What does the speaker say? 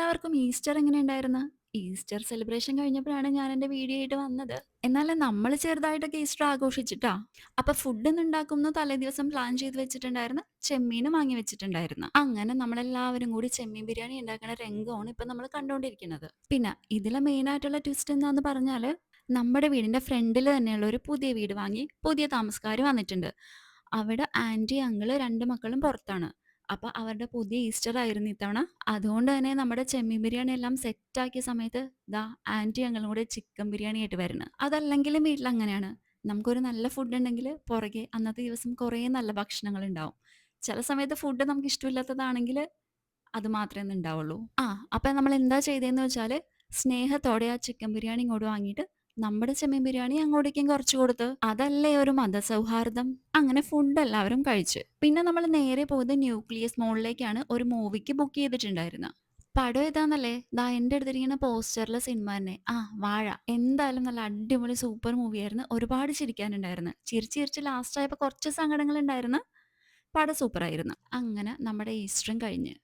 എല്ലാവർക്കും ഈസ്റ്റർ എങ്ങനെയുണ്ടായിരുന്നു? Easter celebration കഴിഞ്ഞപ്പോഴാണ് ഞാൻ എൻ്റെ വീഡിയോ ആയിട്ട് വന്നത്. എന്നാലും നമ്മൾ ചെറുതായിട്ടൊക്കെ ഈസ്റ്റർ ആഘോഷിച്ചിട്ടാ. അപ്പൊ ഫുഡ് ഇന്ന് ഉണ്ടാക്കുംന്ന് തലേദിവസം പ്ലാൻ ചെയ്ത് വെച്ചിട്ടുണ്ടായിരുന്നു. ചെമ്മീനും വാങ്ങി വെച്ചിട്ടുണ്ടായിരുന്നു. അങ്ങനെ നമ്മളെല്ലാവരും കൂടി ചെമ്മീൻ ബിരിയാണി ഉണ്ടാക്കുന്ന രംഗമാണ് ഇപ്പൊ നമ്മൾ കണ്ടുകൊണ്ടിരിക്കുന്നത്. പിന്നെ ഇതിലെ മെയിൻ ആയിട്ടുള്ള ട്വിസ്റ്റ് എന്താന്ന് പറഞ്ഞാല് നമ്മുടെ വീടിന്റെ ഫ്രണ്ടിൽ തന്നെയുള്ള ഒരു പുതിയ വീട് വാങ്ങി പുതിയ താമസക്കാർ വന്നിട്ടുണ്ട്. അവിടെ ആന്റി അങ്കിള് രണ്ട് മക്കളും പുറത്താണ്. അപ്പൊ അവരുടെ പുതിയ ഈസ്റ്റർ ആയിരുന്നു ഇത്തവണ. അതുകൊണ്ട് തന്നെ നമ്മുടെ ചെമ്മീൻ ബിരിയാണി എല്ലാം സെറ്റാക്കിയ സമയത്ത് ദാ ആന്റി ഞങ്ങളും കൂടെ ചിക്കൻ ബിരിയാണി ആയിട്ട് വരുന്നു. അതല്ലെങ്കിലും വീട്ടിൽ അങ്ങനെയാണ്. നമുക്കൊരു നല്ല ഫുഡ് ഉണ്ടെങ്കിൽ പുറകെ അന്നത്തെ ദിവസം കുറേ നല്ല ഭക്ഷണങ്ങൾ ഉണ്ടാവും. ചില സമയത്ത് ഫുഡ് നമുക്ക് ഇഷ്ടമില്ലാത്തതാണെങ്കിൽ അത് മാത്രമേ ഉണ്ടാവുള്ളൂ. അപ്പൊ നമ്മൾ എന്താ ചെയ്തതെന്ന് വെച്ചാല് സ്നേഹത്തോടെ ആ ചിക്കൻ ബിരിയാണി ഇങ്ങോട്ട് വാങ്ങിയിട്ട് നമ്മുടെ ചെമ്മീൻ ബിരിയാണി അങ്ങോട്ടേക്കും കുറച്ച് കൊടുത്ത്. അതല്ലേ ഒരു മതസൗഹാർദ്ദം. അങ്ങനെ ഫുഡ് എല്ലാവരും കഴിച്ച്. പിന്നെ നമ്മൾ നേരെ പോയത് ന്യൂക്ലിയസ് മോളിലേക്കാണ് ഒരു മൂവിക്ക് ബുക്ക് ചെയ്തിട്ടുണ്ടായിരുന്നത്. പടം ഏതാന്നല്ലേ? ദാ എന്റെ അടുത്തിരിക്കുന്ന പോസ്റ്ററിലെ സിനിമ തന്നെ. വാഴ. എന്തായാലും നല്ല അടിപൊളി സൂപ്പർ മൂവിയായിരുന്നു. ഒരുപാട് ചിരിക്കാനുണ്ടായിരുന്നു. ചിരിച്ച് ചിരിച്ച് ലാസ്റ്റ് ആയപ്പോ കുറച്ച് സങ്കടങ്ങൾ ഉണ്ടായിരുന്നു. പടം സൂപ്പറായിരുന്നു. അങ്ങനെ നമ്മുടെ ഈസ്റ്ററും കഴിഞ്ഞ്.